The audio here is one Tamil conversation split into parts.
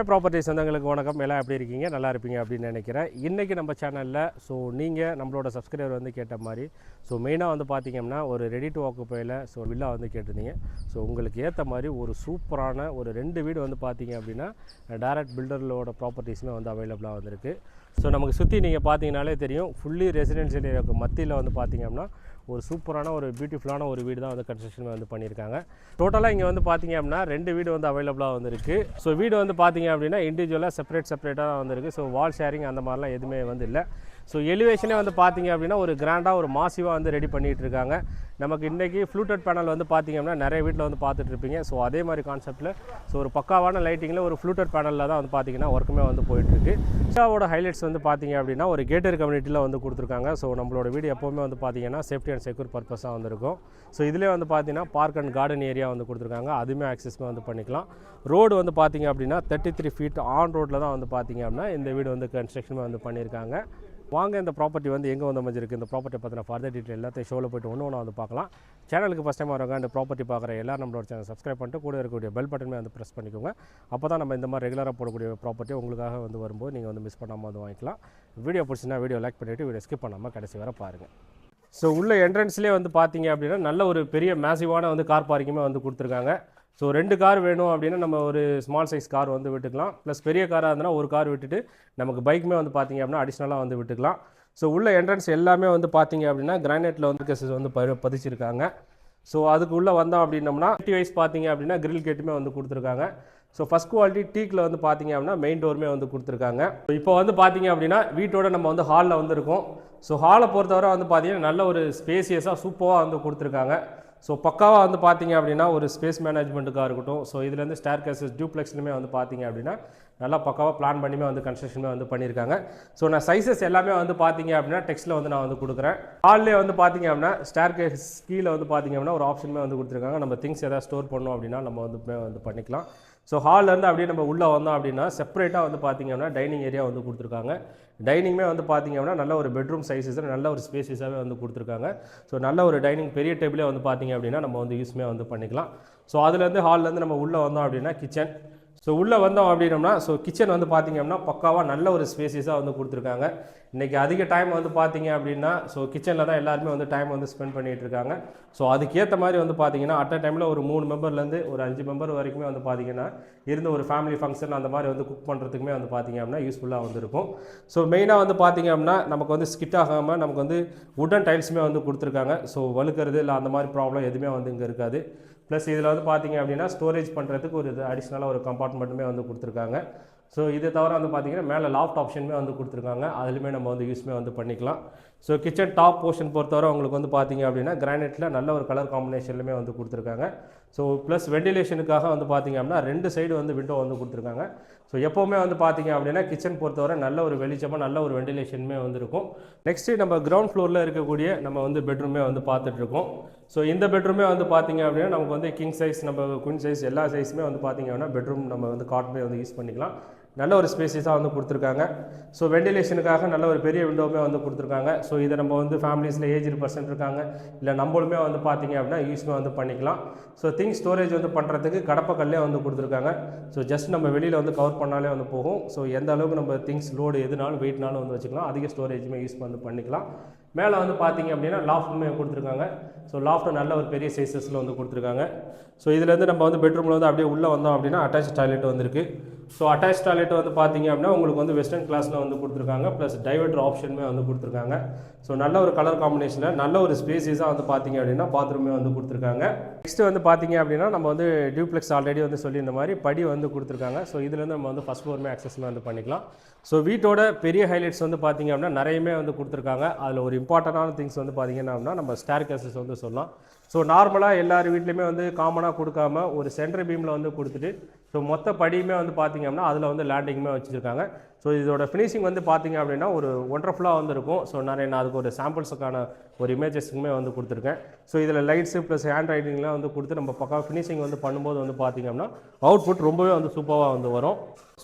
ப்ராப்பர்ட்டி சொந்தங்களுக்கு வணக்கம். எல்லாம் எப்படி இருக்கீங்க? நல்லா இருப்பீங்க அப்படின்னு நினைக்கிறேன். இன்றைக்கி நம்ம சேனலில் நீங்கள் நம்மளோட சப்ஸ்கிரைபர் கேட்ட மாதிரி மெயினாக பார்த்தீங்கன்னா ஒரு ரெடி டு ஆக்குப்பையில் வில்லா கேட்டிருந்தீங்க. உங்களுக்கு ஏற்ற மாதிரி ஒரு சூப்பரான ஒரு 2 வீடு பார்த்தீங்க அப்படின்னா டைரக்ட் பில்டர்களோட ப்ராப்பர்ட்டிஸுமே அவைலபிளாக வந்திருக்கு. நமக்கு சுற்றி நீங்கள் பார்த்தீங்கனாலே தெரியும், ஃபுல்லி ரெசிடென்ஷியல் ஏரியாவுக்கு மத்தியில் பார்த்தீங்கன்னா ஒரு சூப்பரான ஒரு பியூட்டிஃபுல்லான ஒரு வீடு தான் கன்ஸ்ட்ரக்ஷன் பண்ணியிருக்காங்க. டோட்டலாக இங்கே பார்த்தீங்க அப்படின்னா 2 வீடு அவைலபிளாக வந்திருக்கு. வீடு பார்த்தீங்க அப்படின்னா இண்டிவிஜுவலாக செப்பரேட்டாக தான் வந்திருக்கு. வால் ஷேரிங் அந்த மாதிரிலாம் எதுவுமே இல்லை. எலிவேஷனே பார்த்தீங்க அப்படின்னா ஒரு கிராண்டாக ஒரு மாசிவாக ரெடி பண்ணிகிட்டு இருக்காங்க. நமக்கு இன்றைக்கி ஃப்ளூட்டட் பேனல் பார்த்தீங்க அப்படின்னா நிறைய வீட்டில் பார்த்துட்டு இருப்பீங்க. அதே மாதிரி கான்செப்ட்டில் ஒரு பக்காவான லைட்டிங்கில் ஒரு ஃப்ளூட்டட் பேனலில் தான் பார்த்தீங்கன்னா ஒர்க்குமே போயிட்டுருக்கு. ஷாவோட ஹைலைட்ஸ் பார்த்தீங்க அப்படின்னா ஒரு கேட்டர் கம்யூனிட்டியில் கொடுத்துருக்காங்க. நம்மளோட வீடு எப்போவுமே பார்த்தீங்கன்னா சேஃப்டி அண்ட் செக்யூர் பர்பஸாக வந்திருக்கும். இதிலே பார்த்தீங்கன்னா பார்க் அண்ட் கார்டன் ஏரியா கொடுத்துருக்காங்க. அதுவுமே ஆக்சஸ்மே பண்ணிக்கலாம். ரோடு பார்த்தீங்க அப்படின்னா 33 ஃபீட் ஆன் ரோட்டில் தான் பார்த்தீங்க அப்படின்னா இந்த வீடு கன்ஸ்ட்ரக்ஷன் பண்ணியிருக்காங்க. வாங்க இந்த ப்ராப்பர்ட்டி எங்கே அமைஞ்சிருக்கு, இந்த ப்ராப்பர்ட்டி பற்றின ஃபர்தர் டீட்டெயில் எல்லாத்தையும் ஷோவில் போய்ட்டு ஒன்று பார்க்கலாம். சேனலுக்கு ஃபஸ்ட் டைம் வரவங்க இந்த ப்ராப்பர்ட்டி பார்க்குற எல்லாரும் நம்மளோட சேனல் சப்ஸ்கிரைப் பண்ணிட்டு கூட இருக்கக்கூடிய பெல் பட்டனுமே ப்ரெஸ் பண்ணிக்கோங்க. அப்போ தான் நம்ம இந்த மாதிரி ரெகுலராக போடக்கூடிய ப்ராப்பர்ட்டி உங்களுக்காக வரும்போது நீங்கள் மிஸ் பண்ணாமல் வாங்கிக்கலாம். வீடியோ பிடிச்சினா வீடியோ லைக் பண்ணிவிட்டு வீடியோ ஸ்கிப் பண்ணாமல் கடைசி வரை பாருங்கள். உள்ள என்ட்ரன்ஸ்லேயே பார்த்தீங்க அப்படின்னா நல்ல ஒரு பெரிய மேசிவான கார் பார்க்கிங்குமே கொடுத்துருக்காங்க. 2 கார் வேணும் அப்படின்னா நம்ம ஒரு ஸ்மால் சைஸ் கார் விட்டுக்கலாம். ப்ளஸ் பெரிய காராக இருந்தனா ஒரு கார் விட்டுட்டு நமக்கு பைக்குமே பார்த்தீங்க அப்படின்னா அடிஷ்னலாக விட்டுக்கலாம். உள்ள என்ட்ரன்ஸ் எல்லாமே பார்த்தீங்க அப்படின்னா கிரானைட்டில் கேசஸ் பதிச்சிருக்காங்க. அதுக்கு உள்ளே வந்தோம் அப்படின்னோம்னா வைஸ் பார்த்தீங்க அப்படின்னா கிரில் கேட்டுமே கொடுத்துருக்காங்க. ஃபஸ்ட் குவாலிட்டி டீக்கில் பார்த்தீங்க அப்படின்னா மெயின் டோருமே கொடுத்துருக்காங்க. இப்போ பார்த்தீங்க அப்படின்னா வீட்டோட நம்ம ஹாலில் இருக்கோம். ஹாலை பொறுத்தவரை பார்த்தீங்கன்னா நல்ல ஒரு ஸ்பேசியஸாக சூப்பராக கொடுத்துருக்காங்க. பக்காவாக பார்த்தீங்க அப்படின்னா ஒரு ஸ்பேஸ் மேனேஜ்மெண்ட்டுக்காக இருக்கட்டும். இதுலேருந்து ஸ்டேர் கேசஸ் டியூப்ளெக்ஸ்லுமே பார்த்தீங்க அப்படின்னா நல்லா பக்காவாக பிளான் பண்ணியுமே கன்ஸ்ட்ரக்ஷனுமே பண்ணியிருக்காங்க. நான் சைஸஸ் எல்லாமே பார்த்தீங்க அப்படின்னா டெக்ஸ்ட்டில் நான் கொடுக்குறேன். ஹால்லே பார்த்தீங்க அப்படின்னா ஸ்டேர் கேஸ் கீழே பார்த்தீங்க அப்படின்னா ஒரு ஆப்ஷனுமே கொடுத்துருக்காங்க. நம்ம திங்ஸ் எதாவது ஸ்டோர் பண்ணோம் அப்படின்னா நம்ம பண்ணிக்கலாம். ஹால்லேருந்து அப்படியே நம்ம உள்ளே வந்தோம் அப்படின்னா செப்பரேட்டாக பார்த்தீங்க அப்படின்னா டைனிங் ஏரியா கொடுத்துருக்காங்க. டைனிங்குமே பார்த்தீங்க அப்படின்னா நல்ல ஒரு பெட்ரூம் சைஸஸில் நல்ல ஒரு ஸ்பேஸஸாகவே கொடுத்துருக்காங்க. நல்ல ஒரு டைனிங் பெரிய டேபிளே பார்த்தீங்க அப்படின்னா நம்ம யூஸ்மே பண்ணிக்கலாம். அதுலேருந்து ஹால்லேருந்து நம்ம உள்ளே வந்தோம் அப்படின்னா கிச்சன். உள்ளே வந்தோம் அப்படின்னோம்னா கிச்சன் பார்த்தீங்க அப்படின்னா பக்காவாக நல்ல ஒரு ஸ்பேஸஸாக கொடுத்துருக்காங்க. இன்றைக்கி அதிக டைம் பார்த்தீங்க அப்படின்னா கிச்சனில் தான் எல்லாருமே டைம் ஸ்பெண்ட் பண்ணிகிட்டு இருக்காங்க. அதுக்கேற்ற மாதிரி பார்த்தீங்கன்னா அட் அ டைமில் ஒரு 3 மெம்பர்லேருந்து ஒரு 5 மெம்பர் வரைக்குமே பார்த்தீங்கன்னா இருந்த ஒரு ஃபேமிலி ஃபங்க்ஷன் அந்த மாதிரி குக் பண்ணுறதுக்குமே பார்த்தீங்க அப்படின்னா யூஸ்ஃபுல்லாக இருக்கும். மெயினாக பார்த்தீங்க அப்படின்னா நமக்கு ஸ்கிட் ஆகாமல் நமக்கு வுடன் டைல்ஸுமே கொடுத்துருக்காங்க. வழுக்கிறது இல்லை அந்த மாதிரி ப்ராப்ளம் எதுவுமே இங்கே இருக்காது. ப்ளஸ் இதில் பார்த்தீங்க அப்படின்னா ஸ்டோரேஜ் பண்ணுறதுக்கு ஒரு அடிஷ்னலாக ஒரு கம்பார்ட்மெண்ட்டுமே கொடுத்துருக்காங்க. இதை தவிர பார்த்தீங்கன்னா மேலே லாஃப்ட் ஆப்ஷனுமே கொடுத்துருக்காங்க. அதுலேயுமே நம்ம யூஸ்மே பண்ணிக்கலாம். கிச்சன் டாப் போர்ஷன் பொறுத்தவரை உங்களுக்கு பார்த்தீங்க அப்படின்னா கிரானைட்டில் நல்ல ஒரு கலர் காம்பினேஷன்லையுமே கொடுத்துருக்காங்க. ப்ளஸ் வெண்டிலேஷனுக்காக பார்த்தீங்க அப்படின்னா 2 சைடு விண்டோ கொடுத்துருக்காங்க. எப்போவுமே பார்த்தீங்க அப்படின்னா கிச்சன் பொறுத்தவரை நல்ல ஒரு வெளிச்சமாக நல்ல ஒரு வெண்டிலேஷனுமே இருக்கும். நெக்ஸ்ட்டு நம்ம கிரவுண்ட் ஃப்ளோரில் இருக்கக்கூடிய நம்ம பெட்ரூமே பார்த்துட்ருக்கோம். இந்த பெட்ரூமே பார்த்தீங்க அப்படின்னா நமக்கு கிங் சைஸ் நம்ம குயின் சைஸ் எல்லா சைஸுமே பார்த்தீங்க அப்படின்னா பெட்ரூம் நம்ம காட்மே யூஸ் பண்ணிக்கலாம். நல்ல ஒரு ஸ்பேஸஸாக கொடுத்துருக்காங்க. வெண்டிலேஷனுக்காக நல்ல ஒரு பெரிய விண்டோவுமே கொடுத்துருக்காங்க. இதை நம்ம ஃபேமிலிஸில் ஏஜ்டு பர்சன் இருக்காங்க இல்லை நம்மளுமே பார்த்தீங்க அப்படின்னா யூஸ்மே பண்ணிக்கலாம். திங்ஸ் ஸ்டோரேஜ் பண்ணுறதுக்கு கடப்பக்கல்லே கொடுத்துருக்காங்க. ஜஸ்ட் நம்ம வெளியில் கவர் பண்ணாலே போகும். எந்த அளவுக்கு நம்ம திங்ஸ் லோடு எதுனாலும் வெயிட்னாலும் வச்சுக்கலாம். அதிக ஸ்டோரேஜுமே யூஸ் பண்ணிக்கலாம். மேலே பார்த்தீங்க அப்படின்னா லாஃப்ட்டுமே கொடுத்துருக்காங்க. லாஃப்ட்டு நல்ல ஒரு பெரிய சைஸஸில் கொடுத்துருக்காங்க. இதுலேருந்து நம்ம பெட்ரூமில் அப்படியே உள்ளே வந்தோம் அப்படின்னா அட்டாச் டாய்லெட் வந்திருக்கு. அட்டாச் டாய்லெட் பார்த்தீங்க அப்படின்னா உங்களுக்கு வெஸ்டர்ன் கிளாஸில் கொடுத்துருக்காங்க. ப்ளஸ் டைவர்டர் ஆப்ஷனுமே கொடுத்துருக்காங்க. நல்ல ஒரு கலர் காம்பினேஷனில் நல்ல ஒரு ஸ்பேஸஸாக பார்த்தீங்க அப்படின்னா பாத்ரூமே கொடுத்துருக்காங்க. நெக்ஸ்ட்டு பார்த்தீங்க அப்படின்னா நம்ம டியூப்ளெக்ஸ் ஆல்ரெடி சொல்லியிருந்த மாதிரி படி கொடுத்துருக்காங்க. இதுலேருந்து நம்ம ஃபஸ்ட் ஃப்ளோருமே ஆக்சஸ்மே பண்ணிக்கலாம். வீட்டோட பெரிய ஹைலைட்ஸ் பார்த்தீங்க அப்படின்னா நிறையமே கொடுத்துருக்காங்க. அதில் ஒரு இம்பார்ட்டண்டான திங்ஸ் பார்த்தீங்கன்னா அப்படின்னா நம்ம ஸ்டேர் கேசஸ் சொல்லலாம். நார்மலாக எல்லார் வீட்லேயுமே காமனாக கொடுக்காம ஒரு சென்டர் பீமில் கொடுத்துட்டு மொத்த படியுமே பார்த்தீங்க அப்படின்னா அதில் லேண்டிங்குமே வச்சுருக்காங்க. இதோட ஃபினிஷிங் பார்த்தீங்க அப்படின்னா ஒரு ஒண்டர்ஃபுல்லாக இருக்கும். நான் அதுக்கு ஒரு சாம்பிள்ஸுக்கான ஒரு இமேஜஸ்க்குமே கொடுத்துருக்கேன். இதில் லைட்ஸு ப்ளஸ் ஹேண்ட் ரைட்டிங்லாம் கொடுத்து நம்ம பக்கம் ஃபினிஷிங் பண்ணும்போது பார்த்தீங்க அப்படின்னா அவுட்புட் ரொம்பவே சூப்பராக வரும்.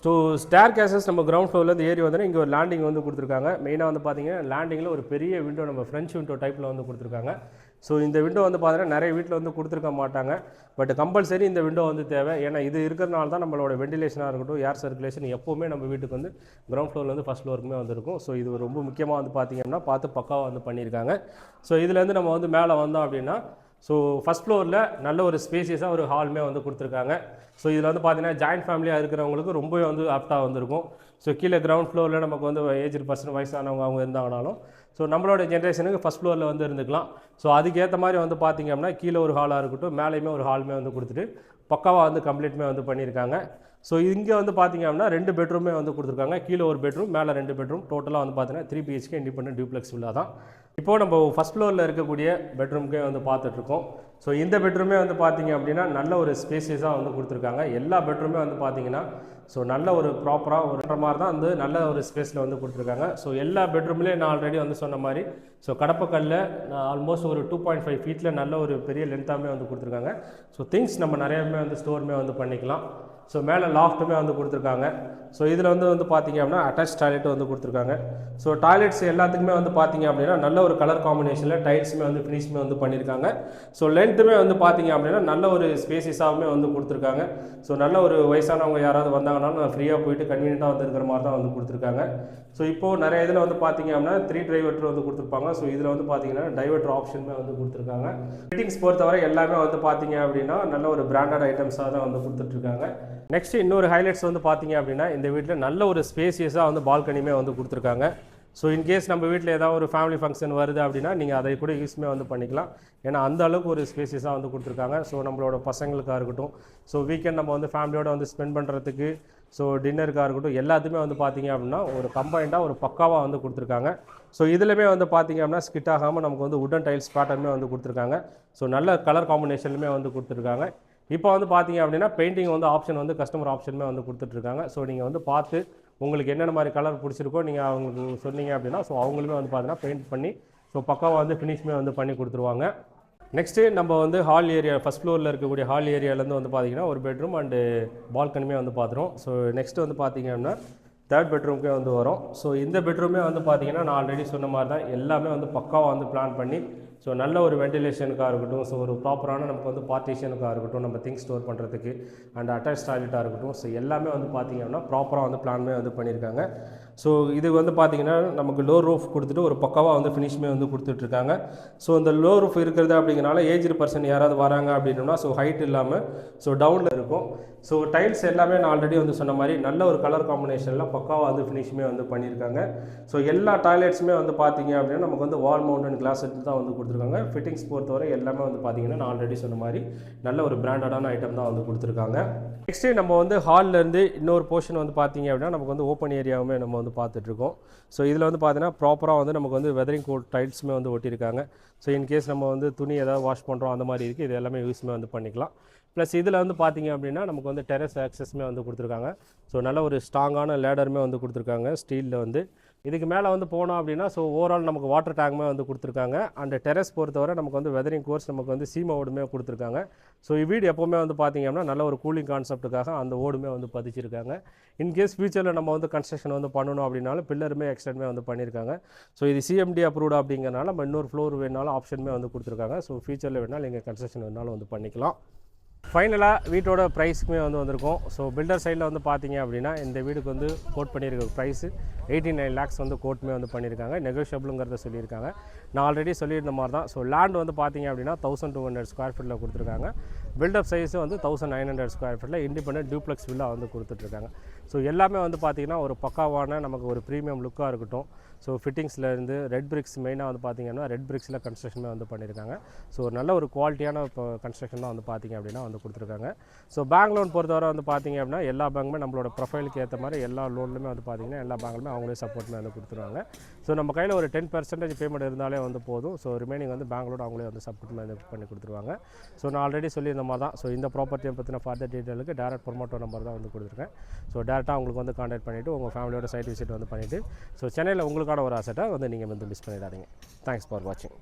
ஸ்டேர் கேசஸ் நம்ம கிரவுண்ட் ஃப்ளோர்லேருந்து ஏறி வந்தோன்னா இங்கே ஒரு லேண்டிங் கொடுத்துருக்காங்க. மெயினாக பார்த்தீங்கன்னா லேண்டிங்கில் ஒரு பெரிய விண்டோ நம்ம ஃப்ரெஞ்ச் விண்டோ டைப்பில் கொடுத்துருக்காங்க. ஸோ இந்த விண்டோ வந்து பார்த்தீங்கன்னா நிறைய வீட்டில் வந்து கொடுத்துருக்க மாட்டாங்க. பட் கம்பல்சரி இந்த விண்டோ வந்து தேவை. ஏன்னா இது இருக்கிறனால தான் நம்மளோட வெண்டிலேஷனாக இருக்கட்டும், ஏர் சர்க்குலேஷன் எப்போவுமே நம்ம வீட்டுக்கு வந்து கிரவுண்ட் ஃப்ளோர்லேருந்து ஃபஸ்ட் ஃப்ளோருக்குமே வந்துருக்கும். ஸோ இது ரொம்ப முக்கியமாக வந்து பார்த்திங்கன்னா பார்த்து பக்காவாக வந்து பண்ணியிருக்காங்க. ஸோ இதுலேருந்து நம்ம வந்து மேலே வந்தோம் அப்படின்னா ஸோ ஃபஸ்ட் ஃப்ளோரில் நல்ல ஒரு ஸ்பேசியஸாக ஒரு ஹாலுமே வந்து கொடுத்துருக்காங்க. ஸோ இதில் வந்து பார்த்தீங்கன்னா ஜாயின்ட் ஃபேமிலியாக இருக்கிறவங்களுக்கு ரொம்பவே வந்து ஆப்டாக வந்திருக்கும். ஸோ கீழே கிரவுண்ட் ஃப்ளோரில் நமக்கு வந்து ஏஜ்டு பர்சன் வயசானவங்க அவங்க இருந்தாங்கனாலும் ஸோ நம்மளோட ஜென்ரேஷனுக்கு ஃபஸ்ட் ஃப்ளோரில் வந்து இருந்துக்கலாம். ஸோ அதுக்கேற்ற மாதிரி வந்து பார்த்திங்க அப்படின்னா கீழே ஒரு ஹாலாக இருக்கட்டும், மேலேயுமே ஒரு ஹாலுமே வந்து கொடுத்துட்டு பக்காவாக வந்து கம்ப்ளீட்டுமே வந்து பண்ணியிருக்காங்க. ஸோ இங்கே வந்து பார்த்திங்க அப்படின்னா 2 பெட்ரூமே வந்து கொடுத்துருக்காங்க. கீழே ஒரு பெட்ரூம், மேலே 2 பெட்ரூம், டோட்டலாக வந்து பார்த்தீங்கன்னா 3 BHK இண்டிபெண்டன்ட் டியூப்ளெக்ஸ் வில்லா தான். இப்போது நம்ம ஃபஸ்ட் ஃப்ளோரில் இருக்கக்கூடிய பெட்ரூம்க்கே வந்து பார்த்துட்ருக்கோம். ஸோ இந்த பெட்ரூமே வந்து பார்த்திங்க அப்படின்னா நல்ல ஒரு ஸ்பேசியஸாக வந்து கொடுத்துருக்காங்க. எல்லா பெட்ரூமே வந்து பார்த்திங்கன்னா ஸோ நல்ல ஒரு ப்ராப்பராக ஒரு மாதிரி தான் வந்து நல்ல ஒரு ஸ்பேஸில் வந்து கொடுத்துருக்காங்க. ஸோ எல்லா பெட்ரூம்லேயும் நான் ஆல்ரெடி வந்து சொன்ன மாதிரி ஸோ கடப்பக்கல்ல ஆல்மோஸ்ட் ஒரு 2.5 ஃபீட்டில் நல்ல ஒரு பெரிய லென்த்தாகவே வந்து கொடுத்துருக்காங்க. ஸோ திங்ஸ் நம்ம நிறையவே வந்து ஸ்டோருமே வந்து பண்ணிக்கலாம். ஸோ மேலே லாஃப்ட்டுமே வந்து கொடுத்துருக்காங்க. ஸோ இதில் வந்து பார்த்திங்க அப்படின்னா அட்டாச் டாய்லெட் வந்து கொடுத்துருக்காங்க. ஸோ டாய்லெட்ஸ் எல்லாத்துக்குமே வந்து பார்த்திங்க அப்படின்னா நல்ல ஒரு கலர் காம்பினேஷனில் டைல்ஸுமே வந்து ஃபினிஷ்மே வந்து பண்ணியிருக்காங்க. ஸோ லென்த்துமே வந்து பார்த்திங்க அப்படின்னா நல்ல ஒரு ஸ்பேசியஸாகவுமே வந்து கொடுத்துருக்காங்க. ஸோ நல்ல ஒரு வயசானவங்க யாராவது வந்தாங்கன்னாலும் ஃப்ரீயாக போயிட்டு கன்வீனியண்ட்டாக வந்து இருக்கிற மாதிரி தான் வந்து கொடுத்துருக்காங்க. ஸோ இப்போது நிறைய இதில் வந்து பார்த்திங்க அப்படின்னா 3 டைவர்ட்டர் வந்து கொடுத்துருப்பாங்க. ஸோ இதில் வந்து பார்த்திங்கன்னா டைவர்ட்டர் ஆப்ஷனுமே வந்து கொடுத்துருக்காங்க. ஃபிட்டிங்ஸ் பொறுத்தவரை எல்லாமே வந்து பார்த்திங்க அப்படின்னா நல்ல ஒரு பிராண்டட் ஐட்டம்ஸாக தான் வந்து கொடுத்துட்ருக்காங்க. நெக்ஸ்ட் இன்னொரு ஹைலைட்ஸ் வந்து பார்த்திங்க அப்படின்னா இந்த வீட்டில் நல்ல ஒரு ஸ்பேசியஸாக வந்து பால்கனியுமே வந்து கொடுத்துருக்காங்க. ஸோ இன்கேஸ் நம்ம வீட்டில் ஏதாவது ஒரு ஃபேமிலி ஃபங்க்ஷன் வருது அப்படின்னா நீங்கள் அதை கூட யூஸ்மே வந்து பண்ணிக்கலாம். ஏன்னா அந்த அளவுக்கு ஒரு ஸ்பேசியஸாக வந்து கொடுத்துருக்காங்க. ஸோ நம்மளோட பசங்களுக்காக இருக்கட்டும், ஸோ வீக்கெண்ட் நம்ம வந்து ஃபேமிலியோடு வந்து ஸ்பெண்ட் பண்ணுறதுக்கு, ஸோ டின்னருக்காக இருக்கட்டும், எல்லாத்துமே வந்து பார்த்திங்க அப்படின்னா ஒரு கம்பைண்டாக ஒரு பக்காவாக வந்து கொடுத்துருக்காங்க. ஸோ இதுலையுமே வந்து பார்த்திங்க அப்படின்னா ஸ்கிட் ஆகாமல் நமக்கு வந்து உட்டன் டைல்ஸ் பேட்டர்னுமே வந்து கொடுத்துருக்காங்க. ஸோ நல்ல கலர் காம்பினேஷன்லுமே வந்து கொடுத்துருக்காங்க. இப்போ வந்து பார்த்திங்க அப்படின்னா பெயிண்டிங் வந்து ஆப்ஷன் வந்து கஸ்டமர் ஆப்ஷனுமே வந்து கொடுத்துட்ருக்காங்க. ஸோ நீங்கள் வந்து பார்த்து உங்களுக்கு என்னென்ன மாதிரி கலர் பிடிச்சிருக்கோ நீங்கள் அவங்களுக்கு சொன்னீங்க அப்படின்னா ஸோ அவங்களுமே வந்து பார்த்தீங்கன்னா பெயிண்ட் பண்ணி ஸோ பக்காவாக வந்து ஃபினிஷ்மே வந்து பண்ணி கொடுத்துருவாங்க. நெக்ஸ்ட்டு நம்ம வந்து ஹால் ஏரியா ஃபஸ்ட் ஃப்ளோரில் இருக்கக்கூடிய ஹால் ஏரியாவிலேருந்து வந்து பார்த்திங்கன்னா ஒரு பெட்ரூம் அண்டு பால்கனியுமே வந்து பார்த்துரும். ஸோ நெக்ஸ்ட்டு வந்து பார்த்திங்க அப்படின்னா 3rd பெட்ரூம்க்கே வந்து வரும். ஸோ இந்த பெட்ரூமே வந்து பார்த்திங்கன்னா நான் ஆல்ரெடி சொன்ன மாதிரி தான் எல்லாமே வந்து பக்காவாக வந்து பிளான் பண்ணி ஸோ நல்ல ஒரு வெண்டிலேஷனுக்காக இருக்கட்டும், ஸோ ஒரு ப்ராப்பரான நமக்கு வந்து பார்ட்டிஷனுக்காக இருக்கட்டும், நம்ம திங்ஸ் ஸ்டோர் பண்ணுறதுக்கு அண்ட் அட்டாச் டாய்லெட்டாக இருக்கட்டும், ஸோ எல்லாமே வந்து பார்த்திங்க அப்படின்னா ப்ராப்பராக வந்து பிளான்மே வந்து பண்ணியிருக்காங்க. ஸோ இது வந்து பார்த்திங்கன்னா நமக்கு லோ ரூஃப் கொடுத்துட்டு ஒரு பக்காவாக வந்து ஃபினிஷ்மே வந்து கொடுத்துட்ருக்காங்க. ஸோ இந்த லோ ரூஃப் இருக்கிறது அப்படிங்கிறனால ஏஜ்டு பர்சன் யாராவது வராங்க அப்படின்னா ஸோ ஹைட் இல்லாமல் ஸோ டவுனில் இருக்கும். ஸோ டைல்ஸ் எல்லாமே நான் ஆல்ரெடி வந்து சொன்ன மாதிரி நல்ல ஒரு கலர் காம்பினேஷனில் பக்காவாக வந்து ஃபினிஷ்மே வந்து பண்ணியிருக்காங்க. ஸோ எல்லா டாய்லெட்ஸுமே வந்து பார்த்திங்க அப்படின்னா நமக்கு வந்து வால் மவுண்டன் கிளாஸ் எடுத்து தான் வந்து கொடுத்துருக்காங்க. ஃபிட்டிங்ஸ் பொறுத்தவரை எல்லாமே வந்து பார்த்திங்கன்னா நான் ஆல்ரெடி சொன்ன மாதிரி நல்ல ஒரு பிராண்டடான ஐட்டம் தான் வந்து கொடுத்துருக்காங்க. நெக்ஸ்ட்டு நம்ம வந்து ஹால்லேருந்து இன்னொரு போர்ஷன் வந்து பார்த்திங்க அப்படின்னா நமக்கு வந்து ஓப்பன் ஏரியாவுமே நம்ம வந்து பார்த்துட்ருக்கோம். ஸோ இதில் வந்து பார்த்தீங்கன்னா ப்ராப்பராக வந்து நமக்கு வந்து வெதரிங் கோட் டைல்ஸுமே வந்து ஒட்டியிருக்காங்க. ஸோ இன்கேஸ் நம்ம வந்து துணி ஏதாவது வாஷ் பண்ணுறோம் அந்த மாதிரி இருக்குது, இது எல்லாமே யூஸ்மே வந்து பண்ணிக்கலாம். ப்ளஸ் இதில் வந்து பார்த்திங்க அப்படின்னா நமக்கு வந்து டெரஸ் ஆக்சஸ்மே வந்து கொடுத்துருக்காங்க. ஸோ நல்ல ஒரு ஸ்ட்ராங்கான லேடருமே வந்து கொடுத்துருக்காங்க ஸ்டீலில் வந்து. இதுக்கு மேலே வந்து போனோம் அப்படின்னா ஸோ ஓவரால் நமக்கு வாட்டர் டேங்க்மே வந்து கொடுத்துருக்காங்க. அண்ட் டெரஸ் பொறுத்தவரை நமக்கு வந்து வெதரிங் கோர்ஸ் நமக்கு வந்து சீமை ஓடுமே கொடுத்துருக்காங்க. ஸோ வீடு எப்போவுமே வந்து பார்த்திங்க அப்படின்னா நல்ல ஒரு கூலிங் கான்செப்ட்டுக்காக அந்த ஓடுமே வந்து பதிச்சிருக்காங்க. இன்கேஸ் ஃபியூச்சரில் நம்ம வந்து கன்ஸ்ட்ரக்ஷன் வந்து பண்ணணும் அப்படின்னாலும் பில்லருமே எக்ஸ்டெண்டுமே வந்து பண்ணியிருக்காங்க. ஸோ இது CMD அப்ரூவ்டு அப்படிங்கிறனால நம்ம இன்னொரு ஃப்ளோர் வேணாலும் ஆப்ஷனுமே வந்து கொடுத்துருக்காங்க. ஸோ ஃபியூச்சரில் வேணாலும் நீங்கள் கன்ஸ்ட்ரக்ஷன் வேணாலும் வந்து பண்ணிக்கலாம். ஃபைனலாக வீட்டோட ப்ரைஸுக்குமே வந்து வந்திருக்கும். ஸோ பில்டர் சைடில் வந்து பார்த்தீங்க அப்படின்னா இந்த வீடுக்கு வந்து கோட் பண்ணியிருக்க ப்ரைஸு 89 lakhs வந்து கோட்டுமே வந்து பண்ணியிருக்காங்க. நெகோஷியபிளுங்கிறத சொல்லியிருக்காங்க. நான் ஆல்ரெடி சொல்லியிருந்த மாதிரி தான். ஸோ லேண்ட் வந்து பார்த்தீங்க அப்படின்னா 1200 ஸ்கொயர் ஃபீட்டில் கொடுத்துருக்காங்க. பில்டப் சைஸு வந்து 1900 ஸ்கொயர் ஃபீட்டில் இண்டிபெண்டன்ட் டியூப்ளெக்ஸ் வில்லா வந்து கொடுத்துட்ருக்காங்க. ஸோ எல்லாமே வந்து பார்த்திங்கன்னா ஒரு பக்காவான நமக்கு ஒரு ப்ரீமியம் லுக்காக இருக்கட்டும். ஸோ ஃபிட்டிங்ஸ்லேருந்து ரெட் பிரிக்ஸ் மெயினாக வந்து பார்த்திங்கன்னா ரெட் பிரிக்ஸில் கன்ஸ்ட்ரக்ஷனே வந்து பண்ணியிருக்காங்க. ஸோ நல்ல ஒரு குவாலிட்டியான இப்போ கன்ஸ்ட்ரக்ஷன் தான் வந்து பார்த்திங்க அப்படின்னா வந்து கொடுத்துருக்காங்க. ஸோ பேங்க் லோன் பொறுத்தவரை வந்து பார்த்திங்க அப்படின்னா எல்லா பேங்குமே நம்மளோட ப்ரொஃபைலுக்கு ஏற்ற மாதிரி எல்லா லோன்லையுமே வந்து பார்த்திங்கன்னா எல்லா பேங்க்லுமே அவங்களே சப்போர்ட்டுமே வந்து கொடுத்துருவாங்க. ஸோ நம்ம கையில் ஒரு 10% பேமெண்ட் இருந்தாலே வந்து போதும். ஸோ ரிமைனிங் வந்து பேங்க்லோட அவங்களே வந்து சப்போர்ட்டுமே வந்து பண்ணி கொடுத்துருவாங்க. ஸோ நான் ஆல்ரெடி சொல்லியிருந்த மாதிரி தான். ஸோ இந்த ப்ராப்பர்ட்டியை பற்றின ஃபர்தர் டீட்டெயிலுக்கு டேரக்ட் ப்ரொமோட்டர் நம்பர் தான் வந்து கொடுத்துருக்கேன். ஸோ டேரெக்டாக உங்களுக்கு வந்து கான்டாக்ட் பண்ணிவிட்டு உங்கள் ஃபேமிலியோட சைட் விசிட் வந்து பண்ணிவிட்டு ஸோ சென்னையில் உங்களுக்கான ஒரு அசெட்டை வந்து நீங்கள் வந்து மிஸ் பண்ணிடாதீங்க. தேங்க்ஸ் ஃபார் வாட்சிங்.